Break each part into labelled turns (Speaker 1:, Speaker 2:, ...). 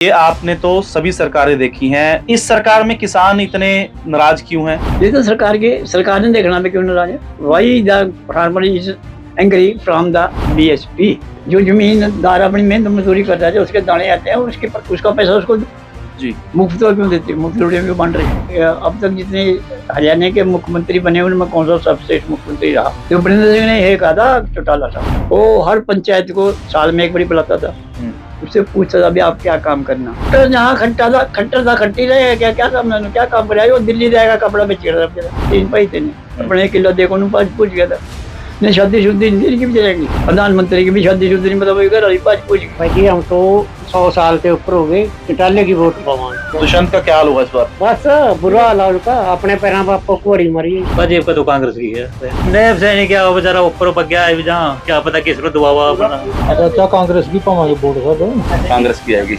Speaker 1: ये आपने तो सभी सरकारें देखी हैं, इस सरकार में किसान इतने नाराज क्यों हैं?
Speaker 2: ये तो सरकार ने देखना में क्यों नाराज है। Why the farmer is angry from the BSP. जो जमींदार अपनी मेहनत मजदूरी करता है, जो उसके दाने आते हैं, उसका पैसा उसको
Speaker 1: जी
Speaker 2: मुफ्त क्यों देते, मुफ्त रोटियां क्यों बन रही है। अब तक जितने हरियाणा के मुख्यमंत्री बने उनमें कौन सा सबसे मुख्यमंत्री रहा? जो वरिंदर सिंह ने ये कहा था चौटाला साहब, वो हर पंचायत को साल में एक बार बुलाता था, उससे पूछता था भी आप क्या काम करना। तो जहाँ खट्टर था खट्टी रहेगा, क्या काम है, क्या काम करेगा। वो दिल्ली जाएगा कपड़ा बेच कर 3 पैसे नहीं अपने किलो देखो पूछ गया था। नहीं शादी शुद्धि इनकी भी चलेगी, प्रधानमंत्री की भी शादी शुद्धि नहीं, मतलब इधर पूछ
Speaker 3: भाई हम तो 100 साल के ऊपर हो गए, चौटाले की वोट पावांगे।
Speaker 1: दुष्यंत का क्या हाल होगा इस बार?
Speaker 3: बस बुरा हाल है उनका, अपने पैरों पर आपको कुड़ी मरी।
Speaker 4: भाजपा का तो कांग्रेस की है। नैब सैनिक क्या हो बेचारा ऊपर पक गया है, जहाँ क्या पता किस पर दुआ हुआ अपना।
Speaker 3: अच्छा कांग्रेस की पावांगे वोट सब।
Speaker 1: कांग्रेस की आएगी।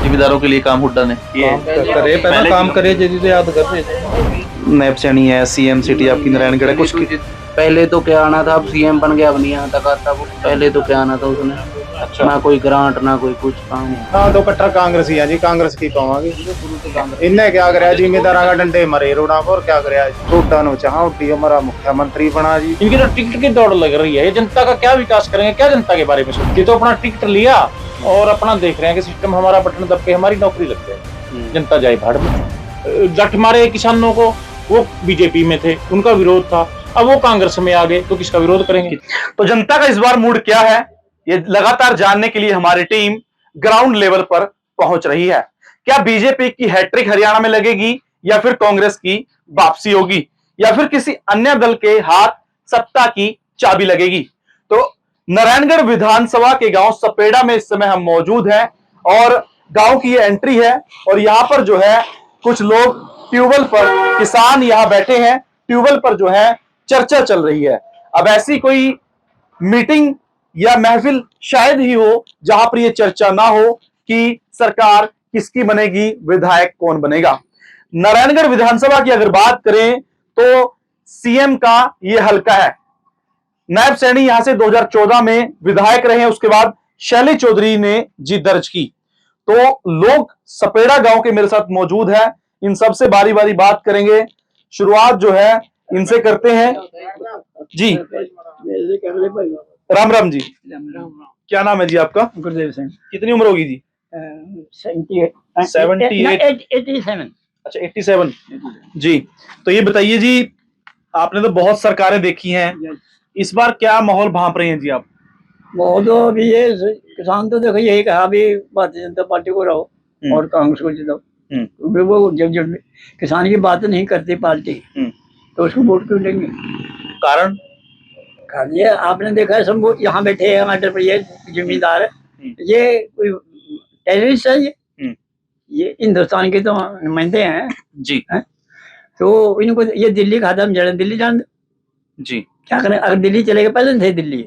Speaker 1: जिम्मेदारों के लिए काम हुड्डा ने
Speaker 5: करे, पहले काम करे, जल्दी से याद कर रहे।
Speaker 1: नैब सैनी है, सीएम सिटी आपकी नारायणगढ़ है, कुछ
Speaker 6: पहले तो क्या आना था, अब सीएम बन गया, अब नहीं यहाँ तक आता वो। पहले तो क्या आना था उसने। अच्छा। ना कोई ग्रांट ना कोई कुछ काम।
Speaker 5: हाँ तो कट्ठा कांग्रेस ही है जी, कांग्रेस की पावांगे। इनने क्या करे जिम्मेदार का डंडे मरे रोड़ा पर, क्या करे छोटा नो चाह उठी हमारा मुख्यमंत्री बना जी।
Speaker 4: इनकी तो टिकट की दौड़ लग रही है, ये जनता का क्या विकास करेंगे, क्या जनता के बारे में सोचते। तो अपना टिकट लिया और अपना देख रहे हैं कि सिस्टम हमारा बटन दब के हमारी नौकरी लग जाए, जनता जाए भाड़ में। जट मारे किसानों को, वो बीजेपी में थे, उनका विरोध था, अब वो कांग्रेस में आ गए तो किसका विरोध करेंगे।
Speaker 1: तो जनता का इस बार मूड क्या है, ये लगातार जानने के लिए हमारी टीम ग्राउंड लेवल पर पहुंच रही है। क्या बीजेपी की हैट्रिक हरियाणा में लगेगी, या फिर कांग्रेस की वापसी होगी, या फिर किसी अन्य दल के हाथ सत्ता की चाबी लगेगी? तो नारायणगढ़ विधानसभा के गांव सपेड़ा में इस समय हम मौजूद हैं और गांव की ये एंट्री है और यहां पर जो है कुछ लोग ट्यूबवेल पर, किसान यहां बैठे हैं, ट्यूबवेल पर जो है चर्चा चल रही है। अब ऐसी कोई मीटिंग या महफिल शायद ही हो जहां पर यह चर्चा ना हो कि सरकार किसकी बनेगी, विधायक कौन बनेगा। नारायणगढ़ विधानसभा की अगर बात करें तो सीएम का यह हलका है। नायब सैनी यहां से 2014 में विधायक रहे, उसके बाद शैली चौधरी ने जीत दर्ज की। तो लोग सपेड़ा गांव के मेरे साथ मौजूद है, इन सबसे बारी बारी बात करेंगे। शुरुआत जो है इनसे करते हैं जी। राम राम जी, क्या नाम है जी आपका?
Speaker 2: गुरुदेव सिंह।
Speaker 1: कितनी उम्र होगी जी?
Speaker 2: 87।
Speaker 1: अच्छा 87 जी। तो ये बताइए जी, आपने तो बहुत सरकारें देखी हैं, इस बार क्या माहौल भांप रहे हैं जी आप?
Speaker 2: वो तो अभी ये किसान तो देखो यही कहा अभी भारतीय जनता पार्टी को रहो और कांग्रेस को जिताओ। क्योंकि वो जब किसान की बात नहीं करती पार्टी तो उसको वोट क्यों देंगे?
Speaker 1: कारण
Speaker 2: ये आपने देखा है, सब यहाँ बैठे हैं हमारे पर, ये जिम्मेदार है, ये कोई टेररिस्ट है, ये हिंदुस्तान के तो नुमाइंदे हैं
Speaker 1: जी
Speaker 2: है? तो इनको ये दिल्ली खाता हम जरा दिल्ली जान
Speaker 1: जी।
Speaker 2: क्या करें? अगर दिल्ली चलेगा, पहले थे दिल्ली,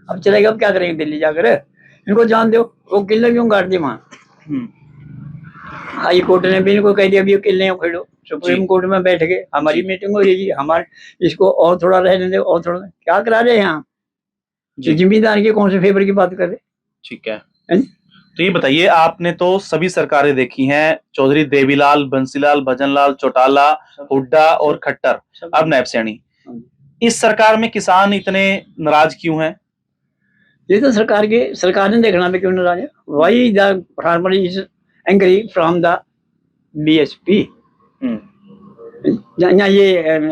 Speaker 2: अब चलेगा, अब क्या करेंगे दिल्ली जाकर? इनको जान दो, वो किले क्यों काट दी वहां? हाई कोर्ट ने भी इनको कह दिया भी किले खेड़ो, सुप्रीम कोर्ट में बैठ गए, हमारी मीटिंग हो रही है, हमारे इसको और थोड़ा रहने दे, और थोड़ा क्या करा रहे हैं यहाँ? जिम्मेदार की कौन से फेवर की बात कर रहे?
Speaker 1: ठीक है। तो ये बताइए, आपने तो सभी सरकारें देखी हैं, चौधरी देवीलाल, बंसीलाल, भजनलाल, चौटाला, हुड्डा और खट्टर, अब नायब सैनी। इस सरकार में किसान इतने नाराज क्यों हैं?
Speaker 2: ये तो सरकार ने देखना में क्यों नाराज है। Why the farmer is angry from the BSP, ये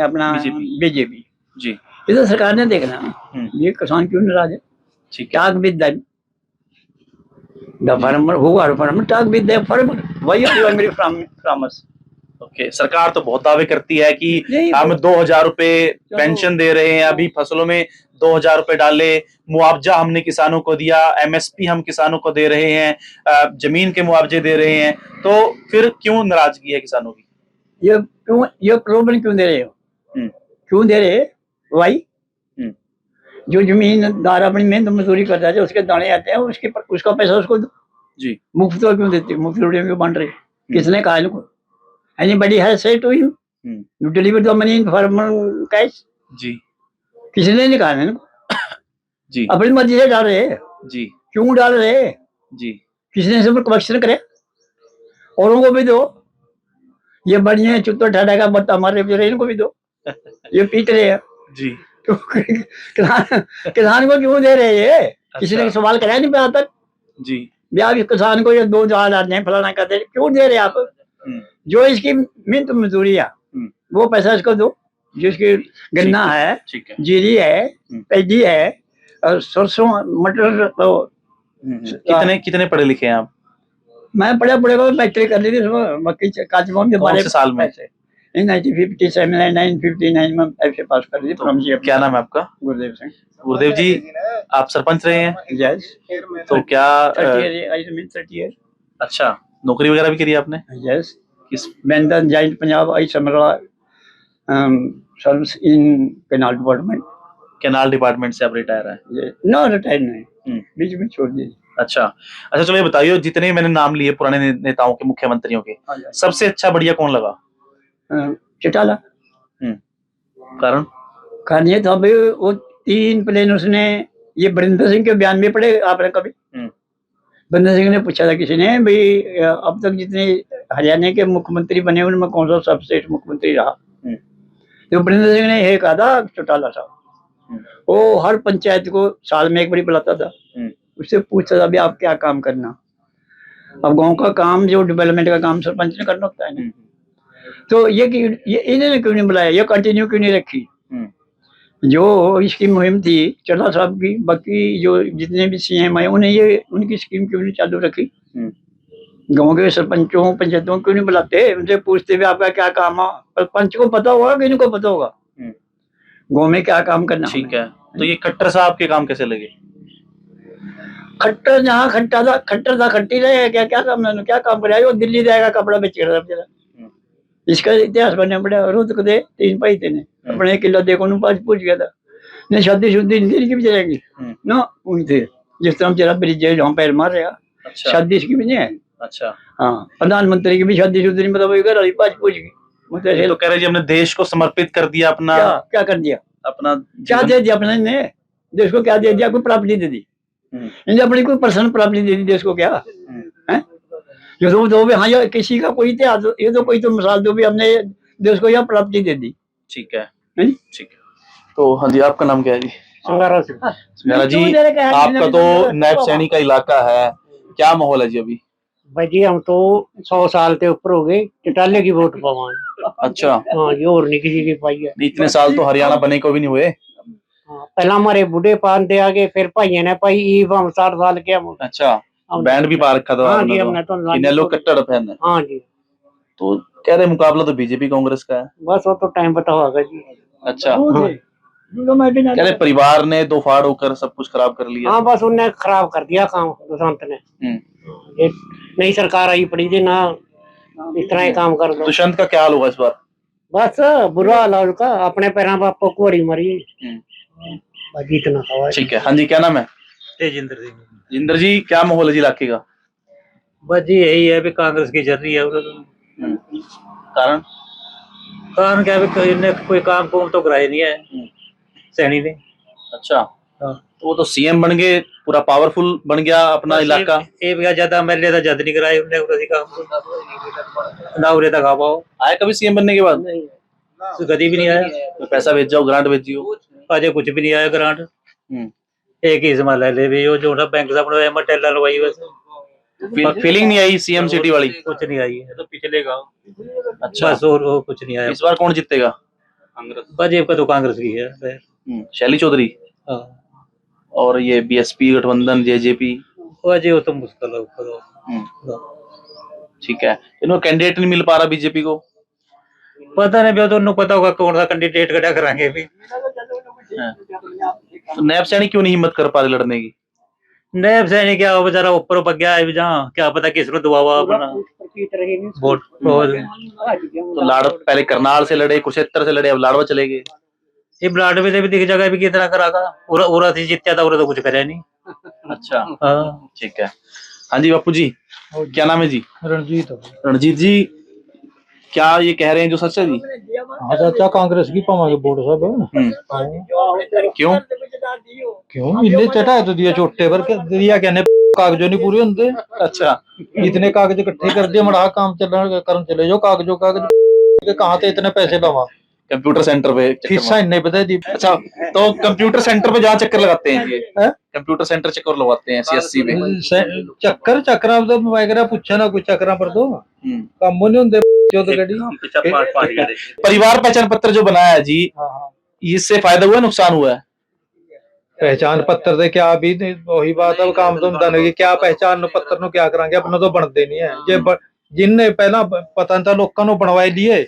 Speaker 2: अपना बीजेपी
Speaker 1: जी।
Speaker 2: ये तो सरकार ने देखना, ये किसान क्यों नाराज है? Talk with the farmer who are farmer, talk with the farmer, why are you angry from us?
Speaker 1: Okay, सरकार तो बहुत दावे करती है कि हम 2000 रुपए पेंशन दे रहे हैं, अभी फसलों में 2000 रुपए डाले, मुआवजा हमने किसानों को दिया, एमएसपी हम किसानों को दे रहे हैं, जमीन के मुआवजे दे रहे हैं, तो फिर क्यों नाराजगी है किसानों की?
Speaker 2: ये प्रॉब्लम क्यों दे रहे हो? क्यों दे रहे? वाई? जो जमींदार अपनी मेहनत मजदूरी करता है, जो उसके दाने आते हैं, उसका पैसा उसको
Speaker 1: जी
Speaker 2: मुफ्त क्यों देते, मुफ्त रोटियां क्यों बन रही? किसने कहा इनको? Anybody has said to you? You deliver the money in farmer cash?
Speaker 1: जी
Speaker 2: किसने नहीं कहा इनको?
Speaker 1: जी
Speaker 2: अपनी मर्जी से डाल रहे हैं।
Speaker 1: जी।
Speaker 2: क्यों डाल रहे हैं?
Speaker 1: जी
Speaker 2: किसने सब क्वेश्चन करे, औरों को भी दो। ये बढ़िया चुत्तो ठाडा का बत्ता मारे बेचारे, इनको भी दो, ये पीट रहे हैं।
Speaker 1: जी।
Speaker 2: तो किसान को क्यों दे रहे हैं ये? किसी ने सवाल कराया नहीं आज तक
Speaker 1: जी।
Speaker 2: ब्याह किसान को ये 2,000 डालते हैं, फलाना करते हैं, क्यों दे रहे हैं आप? जो इसकी मिहनत मजदूरी है वो पैसा इसको दो। जिसकी गन्ना है,
Speaker 1: ठीक है।
Speaker 2: जीरी है, पैडी है और सरसों मटर। तो
Speaker 1: कितने पढ़े लिखे हैं आप?
Speaker 2: मैं पढ़े को फैक्ट्री कर ली थी मक्की काचमोम के
Speaker 1: कौन
Speaker 2: बारे
Speaker 1: से साल में?
Speaker 2: इन 1957 1959 में ऐसे पास कर ली थी।
Speaker 1: क्या नाम है आपका?
Speaker 2: गुरुदेव सिंह।
Speaker 1: गुरुदेव जी, आप सरपंच रहे हैं?
Speaker 2: यस।
Speaker 1: तो क्या
Speaker 2: 30 years।
Speaker 1: अच्छा, नौकरी वगैरह भी करी आपने?
Speaker 2: यस।
Speaker 1: किस?
Speaker 2: बैंडन जॉइंट पंजाब आई समरा service in canal department.
Speaker 1: Canal department से आप रिटायर है?
Speaker 2: नो रिटायर नहीं, बीच में छोड़ दी।
Speaker 1: अच्छा चलो ये बताइए, जितने मैंने नाम लिए पुराने नेताओं के, मुख्यमंत्रियों के, सबसे अच्छा बढ़िया कौन लगा?
Speaker 2: चौटाला। कारण ये था भाई, वो 3 प्लेन उसने, ये बरिंदर सिंह के बयान में पढ़े आपने कभी? बरिंदर सिंह ने पूछा था किसी ने, भाई अब तक जितने हरियाणा के मुख्यमंत्री बने उनमें कौन सा सबसे मुख्यमंत्री रहा? तो बरिंदर सिंह ने ये कहा था, चौटाला साहब। वो हर पंचायत को साल में एक बार बुलाता था, उससे पूछता था भी आप क्या काम करना। अब गांव का काम, जो डेवलपमेंट का काम सरपंच ने करना होता है ना, तो ये इन्होंने क्यों नहीं बुलाया, ये कंटिन्यू क्यों नहीं रखी? जो इसकी मुहिम थी चौटाला साहब की, बाकी जो जितने भी सीएम आए उन्हें ये उनकी स्कीम क्यों नहीं चालू रखी? गांव के सरपंचों पंचायतों क्यों नहीं बुलाते, उनसे पूछते भी आपका क्या काम है? पर पंच को पता होगा कि इनको पता होगा गांव में क्या काम करना।
Speaker 1: ठीक है। तो ये खट्टर साहब के काम कैसे लगे?
Speaker 2: खट्टर जहाँ खट्टर था खट्टी रहे, क्या काम कराया? वो दिल्ली जाएगा कपड़ा बेच कर बेचारा। इसका इतिहास बनने पड़ा। रुद्र दे 3 भाई थे ने, अपने किला देखो नु पास पूछ गया था ने, शादी शुद्धी नहीं की बेचारेगी ना उन थे। जिस तरह बेचारा ब्रिज है जहाँ पैर मार रहा।
Speaker 1: अच्छा।
Speaker 2: शादी इसकी भी नहीं है।
Speaker 1: अच्छा।
Speaker 2: हाँ, प्रधानमंत्री की भी शादी शुद्धी नहीं, मतलब घर वाली पास पूछ गई।
Speaker 1: ये तो कह रहे जी हमने देश को समर्पित कर दिया अपना।
Speaker 2: क्या कर दिया?
Speaker 1: अपना
Speaker 2: क्या दे दिया अपने ने देश को? क्या दे दिया? कोई प्रॉपर्टी दे दी? इन्हें अपनी कोई पर्सनल प्रॉपर्टी दे दी देश को? क्या है जो तो दो भी? हाँ, या किसी का कोई इतिहास, ये तो कोई तो मिसाल दो भी हमने देश को यह प्रॉपर्टी दे दी।
Speaker 1: ठीक है, ठीक है। तो हाँ जी, आपका नाम क्या है जी?
Speaker 3: संगारा सिंह।
Speaker 1: संगारा जी, आपका तो नैब सैनी का इलाका है, क्या माहौल है जी अभी?
Speaker 3: भाई जी हम तो 100 साल के ऊपर हो गए, चौटाले की वोट पावांगे।
Speaker 1: अच्छा।
Speaker 3: हाँ, ये और नहीं किसी की पाई है।
Speaker 1: इतने साल तो हरियाणा बने को भी नहीं हुए।
Speaker 3: पहला हमारे बूढ़े पान दे आगे, फिर भाइयों ने पाई ईब, हम 60 साल के हम।
Speaker 1: अच्छा, बैंड भी पा रखा था?
Speaker 3: हाँ जी, हमने तो
Speaker 1: इनेलो कट्टर फैन है।
Speaker 3: हाँ जी।
Speaker 1: तो कह रहे मुकाबला तो बीजेपी कांग्रेस का है।
Speaker 3: बस वो तो टाइम पता होगा जी।
Speaker 1: अच्छा। कह रहे परिवार ने 2 फाड़ होकर सब कुछ खराब कर लिया।
Speaker 3: हाँ, बस उनने खराब कर दिया काम दुष्यंत ने। एक नई सरकार आई पड़ी थी ना, इतना ही काम कर दो।
Speaker 1: दुष्यंत का क्या हाल होगा इस बार?
Speaker 3: बस बुरा हाल है उसका, अपने पैरों पर पकौड़ी मरी। इतना था।
Speaker 1: ठीक है। हाँ जी, क्या नाम है?
Speaker 7: तेजिंदर सिंह।
Speaker 1: जिंदर जी, क्या माहौल है जी इलाके का?
Speaker 7: बस जी यही है भी कांग्रेस की चल रही है।
Speaker 1: कारण
Speaker 7: क्या है, इन्हें कोई काम तो कराया नहीं है सैनी ने।
Speaker 1: अच्छा। तो वो तो सीएम बन गए, पूरा पावरफुल बन गया अपना इलाका।
Speaker 7: एक ज्यादा एमएलए था, जद नहीं कराए उन्हें उसी काम ना उरे तक आ पाओ।
Speaker 1: आए कभी सीएम बनने के बाद?
Speaker 7: कभी भी नहीं आया।
Speaker 1: तो पैसा भेज जाओ, ग्रांट भेजियो।
Speaker 7: अजय कुछ भी नहीं आया ग्रांट। एक ही संभाला ले भी, वो जो ना बैंक से अपने मटेला लगवाई, बस
Speaker 1: फीलिंग नहीं आई सीएम सिटी वाली?
Speaker 7: कुछ नहीं आई है, तो पिछले गाँव।
Speaker 1: अच्छा।
Speaker 7: बस और कुछ नहीं आया।
Speaker 1: इस बार कौन जीतेगा?
Speaker 7: भाजपा का तो कांग्रेस की है,
Speaker 1: शैली चौधरी। और ये बीएसपी गठबंधन जेजेपी?
Speaker 7: अजय वो तो मुश्किल है।
Speaker 1: ठीक है। इन्होंने कैंडिडेट नहीं मिल पा रहा बीजेपी को?
Speaker 7: पता नहीं भी, तो उन्हें पता होगा कौन सा कैंडिडेट खड़ा कराएंगे भी।
Speaker 1: तो नैब सैनी क्यों नहीं हिम्मत कर पा रहे लड़ने की?
Speaker 7: नैब सैनी क्या बेचारा ऊपर पक गया है जहाँ, क्या पता किसको दुआ अपना वोट।
Speaker 1: तो लाड़ पहले करनाल से लड़े, कुरुक्षेत्र से लड़े, अब लाड़वा चले गए।
Speaker 7: ये ब्लाड में भी दिख जगह भी कितना करागा, उरा से जीत्या था, उरा तो कुछ करे नहीं।
Speaker 1: अच्छा।
Speaker 7: हाँ,
Speaker 1: ठीक है। हाँ जी बापू जी, क्या नाम है जी?
Speaker 3: रणजीत।
Speaker 1: रणजीत जी, क्या ये कह रहे हैं जो सच है जी?
Speaker 3: हाँ चाचा, कांग्रेस की पावांगे वोट सब।
Speaker 1: क्यों?
Speaker 3: क्यों इन्हें चटा तो दिया छोटे पर, दिया क्या
Speaker 8: कागजों नहीं पूरे होंगे।
Speaker 1: अच्छा,
Speaker 8: इतने कागज इकट्ठे कर दिए, मड़ा काम चले जाओ कागज के कहाँ से इतने पैसे लगा,
Speaker 1: कंप्यूटर सेंटर पे चक्कर
Speaker 8: फीसा इन्ने बता दी।
Speaker 1: अच्छा, तो कंप्यूटर सेंटर पे जहाँ चक्कर लगाते हैं ये कंप्यूटर सेंटर चक्कर लगवाते हैं सीएससी में।
Speaker 8: चक्कर तो वगैरह पूछा ना, कुछ चक्कर पर दो काम नहीं होंगे जो तो गड़ी।
Speaker 1: परिवार पहचान पत्र जो बनाया है जी, इससे फायदा हुआ नुकसान हुआ है?
Speaker 8: पहचान पत्र से क्या, अभी वही बात है, काम तो ਹੁੰਦਾ नहीं क्या पहचान पत्र ਨੂੰ क्या करांगे, अपना तो बनते नहीं है। जे जिनने पहला पता था लोगों को बनवाए लिए,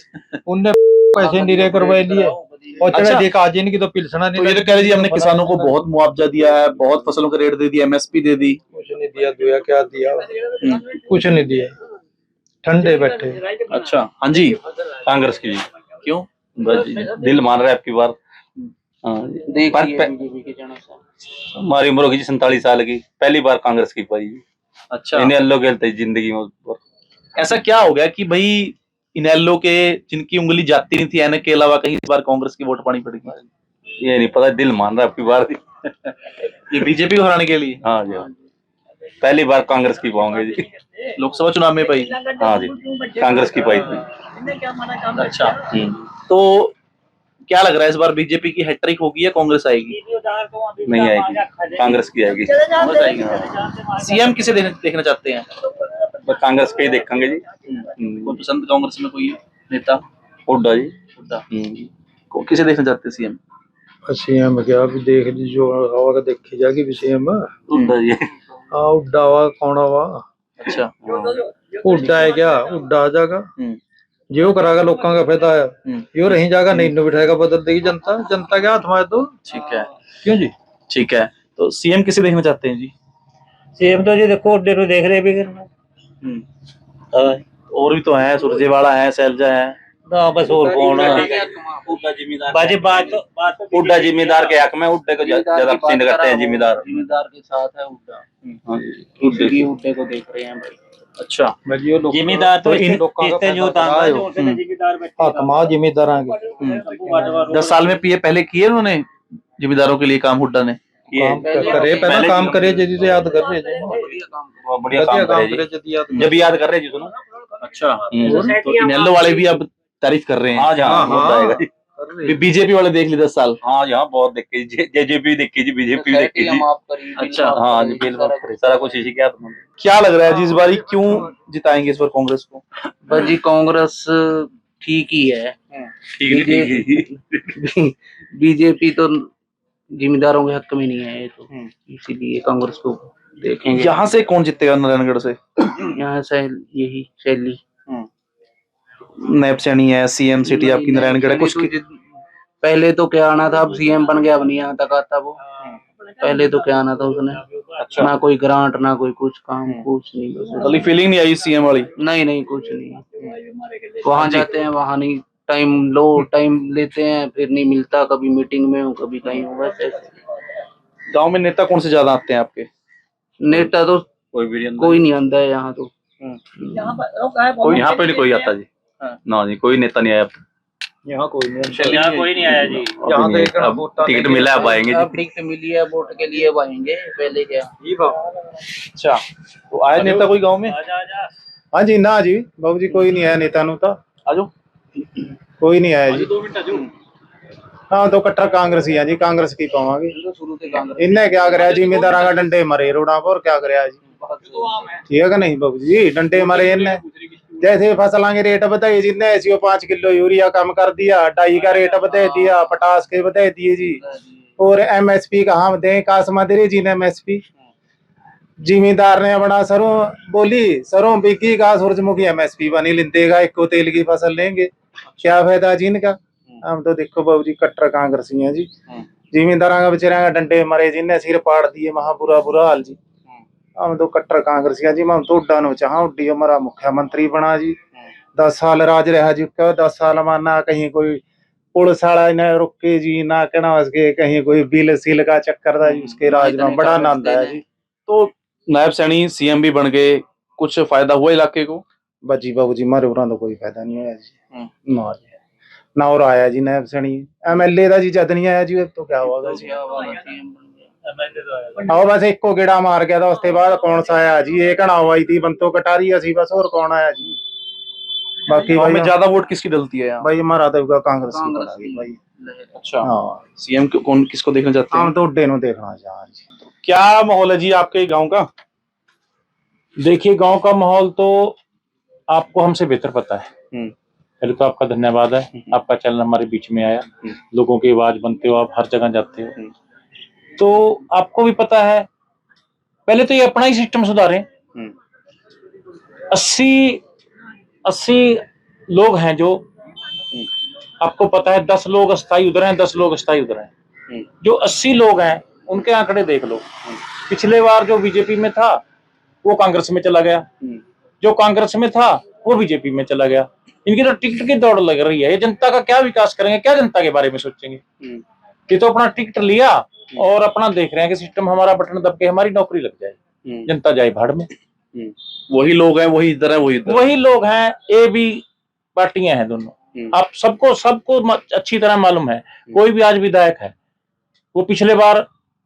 Speaker 8: उनने पैसे नीरे करवाए लिए और चढ़ा
Speaker 1: अच्छा।
Speaker 8: देखा आज इनकी तो पिलसना नहीं।
Speaker 1: तो ये तो कह रहे जी हमने किसानों को बहुत मुआवजा दिया है, बहुत फसलों का रेट दे दिया, एमएसपी दे दी।
Speaker 8: कुछ नहीं दिया, दुया क्या दिया, कुछ नहीं दिया, ठंडे बैठे।
Speaker 1: अच्छा, हाँ जी,
Speaker 9: कांग्रेस की जी।
Speaker 1: क्यों?
Speaker 9: बस जी, दिल मान रहा है आपकी बार। हमारी उम्र होगी 47 साल की, पहली बार कांग्रेस की पाई।
Speaker 1: अच्छा,
Speaker 9: इनेलो खेलते जिंदगी में।
Speaker 1: ऐसा क्या हो गया कि भाई इनेलो के जिनकी उंगली जाती नहीं थी एनक के अलावा कहीं इस बार कांग्रेस की वोट पानी पड़ेगी?
Speaker 9: ये नहीं पता, दिल मान रहा है आपकी बार।
Speaker 1: ये बीजेपी को हराने के लिए?
Speaker 9: हाँ जी, पहली बार कांग्रेस की पाओगे जी।
Speaker 1: लोकसभा चुनाव में पाई?
Speaker 9: हाँ जी, कांग्रेस की पाई थी।
Speaker 1: अच्छा, तो क्या लग रहा है इस बार बीजेपी की हैट्रिक होगी या कांग्रेस आएगी?
Speaker 9: नहीं आएगी, कांग्रेस की आएगी।
Speaker 1: कांग्रेस आएगी। सीएम किसे देखना चाहते हैं?
Speaker 9: बस कांग्रेस के ही देखेंगे जी।
Speaker 1: कोई पसंद कांग्रेस में कोई नेता?
Speaker 9: हुड्डा जी।
Speaker 1: हुड्डा। किसे देखना चाहते हैं सीएम?
Speaker 8: सीएम क्या भी देख ली जो हवा का देखी जाएगी भी सीएम।
Speaker 9: हुड्डा जी।
Speaker 8: हाँ उड्डा हुआ कौन हुआ?
Speaker 1: अच्छा,
Speaker 8: उड्डा है क्या, उड्डा आ जाएगा जो करागा लोगों का फायदा है, यो रही जाएगा नहीं नो बिठाएगा, बदल देगी जनता, जनता के हाथ में तो।
Speaker 1: ठीक है,
Speaker 8: क्यों जी?
Speaker 1: ठीक है, तो सीएम किसे देखना चाहते हैं जी?
Speaker 3: सेम तो जी देखो उड्डे देख रहे भी करना।
Speaker 1: और भी तो है, सुरजेवाला है, शैलजा है।
Speaker 3: ना बस और कौन है? बाजी बात
Speaker 9: हुड्डा जिम्मेदार के हक में, हुड्डे को ज्यादा पसंद करते हैं जिम्मेदार।
Speaker 6: जिम्मेदार के साथ है हुड्डा,
Speaker 9: हाँ जी,
Speaker 6: हुड्डे को देख रहे हैं भाई।
Speaker 1: अच्छा,
Speaker 3: जिम्मेदार तो इससे जो
Speaker 8: हाथमा जिम्मेदार आगे
Speaker 1: 10 साल में पहले किए उन्होंने जिम्मेदारों के लिए काम हुड्डा ने?
Speaker 8: काम करे, पहले काम करे जल्दी से याद कर रहे हैं,
Speaker 9: बढ़िया काम करे जी। जब याद कर रहे जी सुनो।
Speaker 1: अच्छा, तो इनेलो वाले भी अब तारीफ कर रहे हैं।
Speaker 9: हाँ जहाँ
Speaker 1: बीजेपी वाले देख ली 10 साल।
Speaker 9: हाँ यहाँ बहुत देखे जी, जेजेपी देखी जी, बीजेपी देखी जी।
Speaker 1: अच्छा,
Speaker 9: हाँ जी, बिल्कुल सारा कुछ इसी के हाथ में।
Speaker 1: क्या लग रहा है जी इस बार क्यों जिताएंगे इस बार कांग्रेस को?
Speaker 6: बस जी कांग्रेस ठीक ही है। बीजेपी तो जिम्मेदारों के हक में नहीं है ये तो, इसीलिए कांग्रेस को देखेंगे।
Speaker 1: यहाँ से कौन जीतेगा नारायणगढ़ से?
Speaker 6: यहाँ से यही शैली
Speaker 1: नैब सैनी है, सीएम सिटी आपकी नारायणगढ़ है। कुछ
Speaker 6: पहले तो क्या आना था, अब सीएम बन गया, अब नहीं यहाँ तक आता वो। पहले तो क्या आना था उसने।
Speaker 1: अच्छा,
Speaker 6: ना कोई ग्रांट ना कोई कुछ काम, कुछ नहीं,
Speaker 1: वाली फीलिंग नहीं आई सीएम वाली?
Speaker 6: नहीं कुछ नहीं। वहां जाते हैं वहां नहीं, टाइम लेते हैं, फिर नहीं मिलता, कभी मीटिंग में हो कभी कहीं हो, बस ऐसे।
Speaker 1: गांव में नेता कौन से ज्यादा आते हैं आपके?
Speaker 6: नेता तो कोई नहीं आता है यहाँ तो।
Speaker 9: कोई यहाँ पे नहीं कोई आता जी। ना जी, कोई नेता नहीं आया अब।
Speaker 8: यहाँ कोई नहीं,
Speaker 7: यहाँ कोई नहीं आया जी।
Speaker 8: यहाँ तो
Speaker 9: अब टिकट मिला अब आएंगे
Speaker 6: अब
Speaker 9: जी।
Speaker 6: टिकट मिली है वोट के लिए, अब आएंगे, पहले क्या।
Speaker 1: अच्छा, तो आए नेता कोई गांव में?
Speaker 5: हाँ जी, ना जी बाबू जी कोई नहीं आया नेता नु तो।
Speaker 1: आजो,
Speaker 5: कोई नहीं आया जी। हाँ तो कट्टर कांग्रेस ही है जी, कांग्रेस की पावांगे। इनने क्या कराया, जिम्मेदार का डंडे मरे रोड़ा पर, क्या कराया जी? ठीक है नहीं बाबू जी, डंडे मरे इनने। जैसे फसलों के रेट बताइए जी, ने 5 किलो यूरिया कम कर दिया, डाई का रेट बता दिया, पटास के बता दिए जी, और एमएसपी कहाँ दें, कासमा दे जी ने एमएसपी। जिम्मेदार ने अपना सरों बोली, सरों बिकी का, सूरजमुखी एमएसपी बनी लेंदेगा, एक तेल की फसल लेंगे, क्या फायदा जी इनका? हम तो देखो बाबू जी कट्टर कांग्रेसी हैं जी। जिम्मेदार का बेचारा का डंडे मरे जिनने सिर पाड़ दिए, महा बुरा हाल जी। हम तो कट्टर कांग्रेसी जी। हम तो उड्डा नो चाह, उड्डी हमारा मुख्यमंत्री बना जी। 10 साल राज रहा जी, 10 साल माना कहीं कोई पुलिस वाला न रुके जी, ना कहना उसके कहीं कोई बिल सील का चक्कर था जी, उसके राज में बड़ा आनंद आया जी।
Speaker 1: तो नायब सैनी सीएम भी बन गए, कुछ फायदा हुआ इलाके को?
Speaker 5: बजी बाबू जी मारे उरा तो कोई फायदा नहीं होया जी। ना जी, ना और आया जी नायब सैनी। एमएलए का जी जद नहीं आया जी, तो क्या होगा जी?
Speaker 7: एमएलए तो आया
Speaker 5: ਆਓ ਬਸ ਇੱਕੋ ਗੇੜਾ ਮਾਰ ਗਿਆ ਤਾਂ ਉਸ ਤੋਂ ਬਾਅਦ ਕੌਣ ਸਾ ਆਇਆ ਜੀ ਇਹ ਕਣਾ ਆਈ थी ਬੰਤੋ ਕਟਾਰੀ ਅਸੀਂ बस और कौन आया जी बाकी
Speaker 1: गांव
Speaker 5: भाई
Speaker 1: में ज्यादा वोट किसकी डलती है यहाँ?
Speaker 5: भाई हमारा तो कांग्रेस की
Speaker 6: कांग्रेस
Speaker 5: पड़ा
Speaker 6: की
Speaker 5: भाई
Speaker 1: अच्छा,
Speaker 5: हाँ
Speaker 1: सीएम कौन किसको देखना चाहते
Speaker 5: हम
Speaker 1: हैं?
Speaker 5: तो उड्डे नु देखना चाह जी।
Speaker 1: क्या माहौल है जी आपके गांव का?
Speaker 4: देखिए गांव का माहौल तो आपको हमसे बेहतर पता है। पहले तो आपका धन्यवाद है, आपका चैनल हमारे बीच में आया, लोगों की आवाज बनते हो, आप हर जगह जाते हो, तो आपको भी पता है। पहले तो ये अपना ही सिस्टम सुधारें। 80 लोग हैं जो, आपको पता है 10 लोग अस्थायी उधर हैं, 10 लोग अस्थायी उधर हैं। जो 80 लोग हैं उनके आंकड़े देख लो। पिछले बार जो बीजेपी में था वो कांग्रेस में चला गया, जो कांग्रेस में था वो बीजेपी में चला गया। इनकी तो टिकट की दौड़ लग रही है। ये जनता का क्या विकास करेंगे, क्या जनता के बारे में सोचेंगे? ये तो अपना टिकट लिया और अपना देख रहे हैं कि सिस्टम हमारा बटन दब के हमारी नौकरी लग जाए, जनता जाए भाड़ में।
Speaker 1: वही लोग हैं, वही इधर है,
Speaker 4: वही लोग हैं, ए बी पार्टियां हैं दोनों। आप सबको अच्छी तरह मालूम है। कोई भी आज विधायक है वो पिछले बार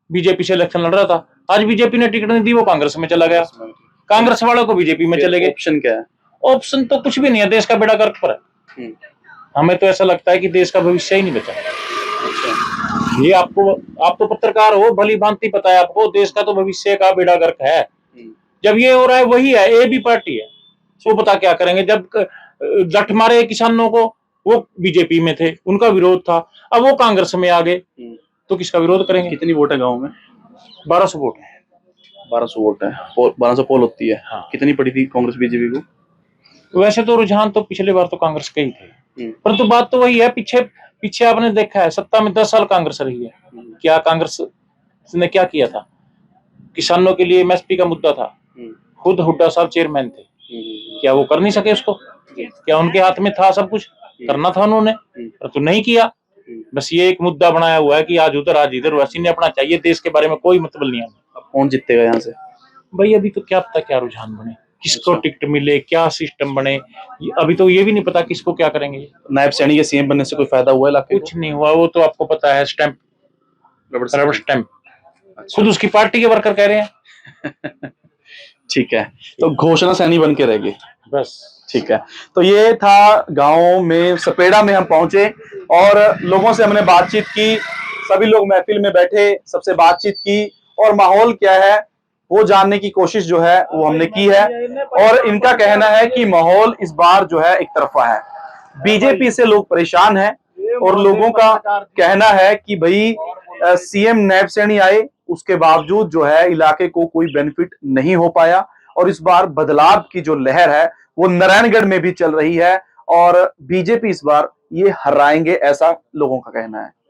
Speaker 4: बीजेपी से इलेक्शन लड़ रहा था, आज बीजेपी ने टिकट नहीं दी, वो कांग्रेस में चला गया, कांग्रेस वालों को बीजेपी में चले गए।
Speaker 1: ऑप्शन क्या है?
Speaker 4: ऑप्शन तो कुछ भी नहीं है, देश का बेड़ा गर्क पर है। हमें तो ऐसा लगता है कि देश का भविष्य ही नहीं बचा। ये आप तो पत्रकार हो, भली भांति पता है आपको, देश का तो भविष्य का बेड़ा गर्क है। जब ये हो रहा है वही है, ए बी पार्टी है, वो पता क्या करेंगे। जब जट मारे किसानों को, वो बीजेपी में थे, उनका विरोध था, अब वो कांग्रेस में आ गए, तो किसका विरोध करेंगे?
Speaker 1: कितनी वोट है गांव में?
Speaker 4: 1200 वोट है।
Speaker 1: 1200 वोट है, 1200 पोल होती है।
Speaker 4: हाँ।
Speaker 1: कितनी पड़ी थी कांग्रेस बीजेपी को?
Speaker 4: वैसे तो रुझान तो पिछले बार तो कांग्रेस के ही थे, परंतु बात तो वही है, पीछे आपने देखा है सत्ता में 10 साल कांग्रेस रही है। क्या कांग्रेस ने क्या किया था? किसानों के लिए एमएसपी का मुद्दा था, खुद हुड्डा साहब चेयरमैन थे, क्या वो कर नहीं सके उसको? क्या उनके हाथ में था सब कुछ? करना था उन्होंने, परंतु नहीं किया। बस ये एक मुद्दा बनाया हुआ है कि आज उधर आज इधर, वैसे नहीं अपना चाहिए, देश के बारे में कोई मतलब नहीं है।
Speaker 1: अब कौन जीतेगा यहाँ से?
Speaker 4: भाई अभी तो क्या पता क्या रुझान बने, किसको टिकट मिले, क्या सिस्टम बने, अभी तो ये भी नहीं पता किसको क्या करेंगे।
Speaker 1: नायब सैनी के सीएम बनने से कोई फायदा हुआ इलाके को?
Speaker 4: कुछ नहीं हुआ, वो तो आपको पता है, स्टैंप, रबर स्टैंप। खुद उसकी पार्टी के वर्कर कह रहे हैं।
Speaker 1: ठीक है, तो घोषणा सैनी बन के रह गए
Speaker 4: बस।
Speaker 1: ठीक है, तो ये था गांव में सपेड़ा में हम पहुंचे और लोगों से हमने बातचीत की। सभी लोग महफिल में बैठे, सबसे बातचीत की और माहौल क्या है वो जानने की कोशिश जो है वो हमने की है। और इनका कहना है कि माहौल इस बार जो है एक तरफा है, बीजेपी से लोग परेशान हैं और लोगों का कहना है कि भाई सीएम नायब सैनी आए, उसके बावजूद जो है इलाके को कोई बेनिफिट नहीं हो पाया। और इस बार बदलाव की जो लहर है वो नारायणगढ़ में भी चल रही है और बीजेपी इस बार ये हराएंगे, ऐसा लोगों का कहना है।